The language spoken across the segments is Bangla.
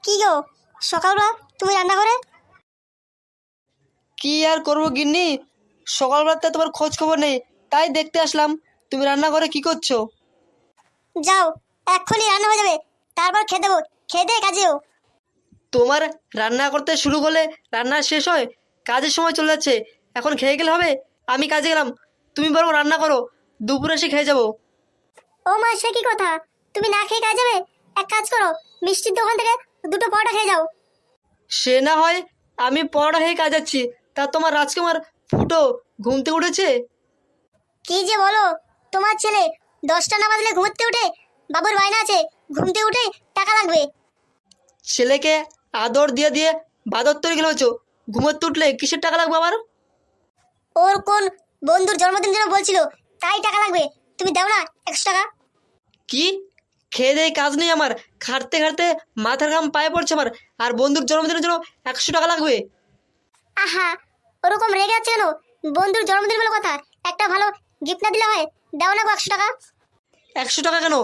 কি গো, সকালবেলা তুমি রান্না করে? কি আর করবো গিন্নি, সকালবেলাতে তোমার খোঁজ খবর নেই, তাই দেখতে আসলাম তুমি রান্না করে কি করছো। যাও, এক্ষুনি রান্না হয়ে যাবে, তারপর খেয়ে দেবো। খেয়ে দিয়ে কাজেও। তোমার রান্না করতে শুরু করলে রান্না শেষ হয় কাজের সময় চলে যাচ্ছে। এখন খেয়ে গেলে হবে? আমি কাজে গেলাম, তুমি বরং রান্না করো, দুপুরে এসে খেয়ে যাবো। ও মা, সে কি কথা? তুমি না খেয়ে কাজ যাবে? এক কাজ করো, মিষ্টির দোকান থেকে দুটো পরোটা খেয়ে যাও। সে না হয়, আমি পড়া হয়ে কাজ যাচ্ছি, তা তোমার রাজকুমার ফুটো ঘুম থেকে উঠেছে? কি যে বলো, তোমার ছেলে 10টা না বাজলে ঘুমোতে উঠে? বাবুর বায়না আছে, ঘুমতে উঠে টাকা লাগবে। ছেলেকে আদর দিয়ে দিয়ে বাদর তৈরি গেলে হচ্ছে, ঘুমোতে উঠলে কিসের টাকা লাগবে আবার? ওর কোন বন্ধুর জন্মদিন যেন বলছিল, তাই টাকা লাগবে। তুমি দাও না 100 টাকা। কি? খেয়ে দেয়ে কাজ নেই আমার, খাটতে খাটতে মাথার ঘাম পায়ে পড়ছে আমার, আর বন্ধুর জন্মদিনের জন্য 100 টাকা লাগবে? আহা, ওরকম রেগে আছে কেন? বন্ধুর জন্মদিন বলে কথা, একটা ভালো গিফট না দিলে হয়? দাও না গো 100 টাকা। 100 টাকা কেন,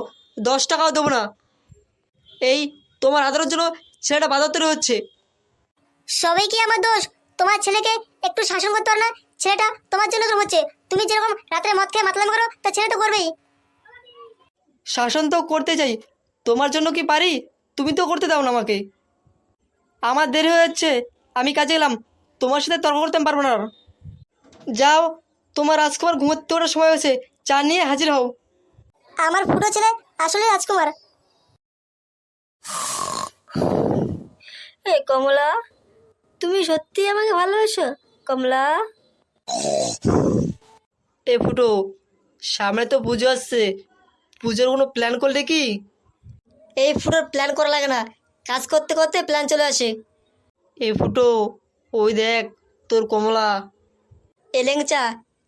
10 টাকাও দেবো না। এই তোমার আদরের জন্য ছেলেটা বাদর তৈরি হচ্ছে। সবই কি আমার দোষ? তোমার ছেলেকে একটু শাসন করতে পারো না? ছেলেটা তোমার জন্য তো হচ্ছে। তুমি যেরকম রাতে মদ খেয়ে মাতলামি করো, তা ছেলে তো করবেই। শাসন তো করতে চাই, তোমার জন্য কি পারি? তুমি তো করতে দাও না আমাকে। আমার দেরি হয়ে যাচ্ছে, আমি কাজে গেলাম, তোমার সাথে তর্ক করতে পারবো না আর। যাও, তোমার রাজকুমার ঘুমোতে ওঠার সময় হয়েছে, চা নিয়ে হাজির হও। আমার ফুটো ছেলে আসলে রাজকুমার। এ কমলা, তুমি সত্যি আমাকে ভালোবাসো কমলা? এ ফুটো, সামনে তো পুজো আসছে, পুজোর কোনো প্ল্যান করলে কি? এই ফুটোর প্ল্যান করা লাগে না, কাজ করতে করতে প্ল্যান চলে আসে। এ ফুটো, ওই দেখ তোর কমলা। এ ল্যাংচা,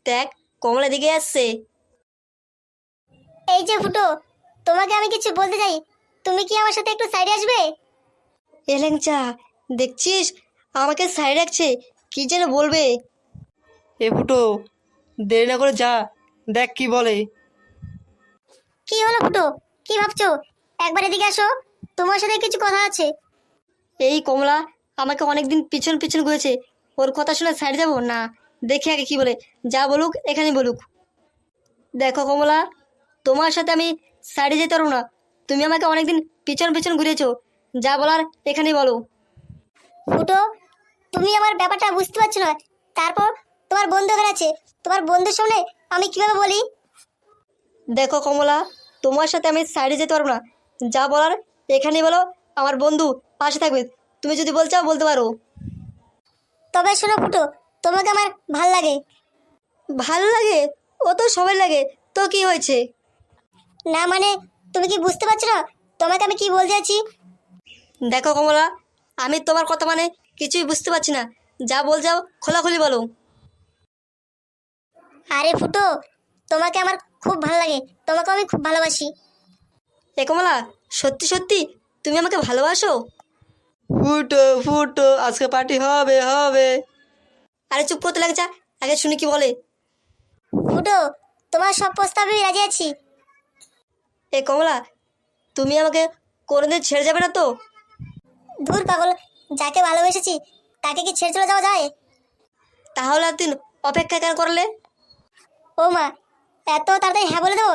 দেখ কমলা দিকে আসছে। এই যে ফুটো, তোমাকে আমি কিছু বলতে চাই, তুমি কি আমার সাথে একটু সাইডে আসবে? এ ল্যাংচা, দেখছিস আমাকে সাইড রাখছে, কি যেন বলবে। এ ফুটো, দেরি না করে যা, দেখ কি বলে। কি হলো ফুটো, কি ভাবছো? একবার এদিকে আসো, তোমার সাথে কিছু কথা আছে। এই কমলা আমাকে অনেকদিন পিছন পিছন ঘুরেছে, ওর কথা শুনে সাইড যাবো না? দেখি আগে কি বলে, যা বলুক এখানে বলুক। দেখো কমলা, তোমার সাথে আমি সাইডে যেতে পারবো না, তুমি আমাকে অনেকদিন পিছন পিছন ঘুরিয়েছো, যা বলার এখানেই বলো। ফুটো, তুমি আমার ব্যাপারটা বুঝতে পারছো না। তারপর তোমার বন্ধু এখানে আছে, তোমার বন্ধুর সামনে আমি কিভাবে বলি? দেখো কমলা, তোমার সাথে আমি সাইডে যেতে পারবো না, যা বলার এখানেই বলো। আমার বন্ধু পাশে থাকবে, তুমি যদি বলতে চাও বলতে পারো। তবে শোনো ফুটো, তোমাকে আমার ভাল লাগে। ভালো লাগে? ও তো সবাই লাগে, তো কি হয়েছে? না মানে, তুমি কি বুঝতে পারছো না তোমাকে আমি কি বলতে চাচ্ছি? দেখো কমলা, আমি তোমার কথা মানে কিছুই বুঝতে পারছি না, যা বল যাও খোলাখুলি বলো। আরে ফুটো, তোমাকে আমার খুব ভালো লাগে, তোমাকে আমি খুব ভালোবাসি। এ কমলা, সত্যি সত্যি তুমি আমাকে ভালোবাসো? ফুটো ফুটো, আজকে পার্টি হবে হবে। আরে চুপ করতে লাগছা, আগে শুনি কি বলে। ফুটো, তোমার সব প্রস্তাবে আমি রাজি আছি। এ কমলা, তুমি আমাকে কোনোদিন ছেড়ে যাবে না তো? ধুর পাগল, যাকে ভালোবেসেছি তাকে কি ছেড়ে চলে যাওয়া যায়? তাহলে একদিন অপেক্ষা কেন করলে? ও মা, এত তাড়াতাড়ি হ্যাঁ বলে দেবো?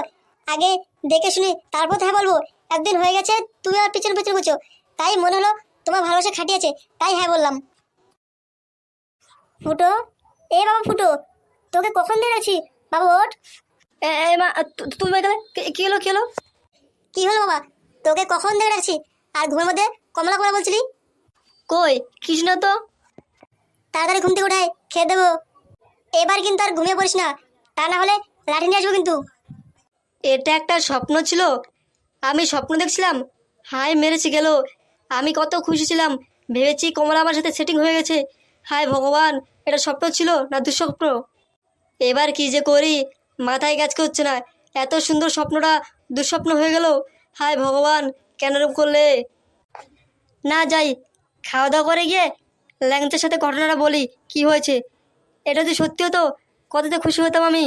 আগে দেখে শুনি তারপর তো হ্যাঁ বলবো। একদিন হয়ে গেছে তুমি আর পিছনে পিছনে ঘুরছো, তাই মনে হলো তোমার ভালোবাসা খাটিয়েছে, তাই হ্যাঁ বললাম। ফুটো, এ বাবা ফুটো, তোকে কখন দিয়ে রাখছি? বাবা ওঠ। মা, তুমি এখানে কি হলো কি হলো? কি হলো বাবা, তোকে কখন দিয়ে রাখছি? আর ঘুমের মধ্যে কমলা করে বলছিলি? কই কিছু না তো। তাড়াতাড়ি ঘুম থেকে উঠায় খেয়ে দেবো। এবার কিন্তু আর ঘুমিয়ে পড়িস না, তা না হলে লাঠি নিয়ে আসবো কিন্তু। এটা একটা স্বপ্ন ছিল, আমি স্বপ্ন দেখছিলাম, হাই মেরেছে গেল। আমি কত খুশি ছিলাম, ভেবেছি কমলা আমার সাথে সেটিং হয়ে গেছে। হায় ভগবান, এটা স্বপ্ন ছিল না দুঃস্বপ্ন? এবার কি যে করি, মাথায় কাজ করছে না, এত সুন্দর স্বপ্নটা দুঃস্বপ্ন হয়ে গেল। হায় ভগবান, কেন এরকম করলে? না যাই, খাওয়া দাওয়া করে গিয়ে ল্যাংচার সাথে ঘটনাটা বলি কি হয়েছে। এটা যদি সত্যি হতো কতটা খুশি হতাম আমি।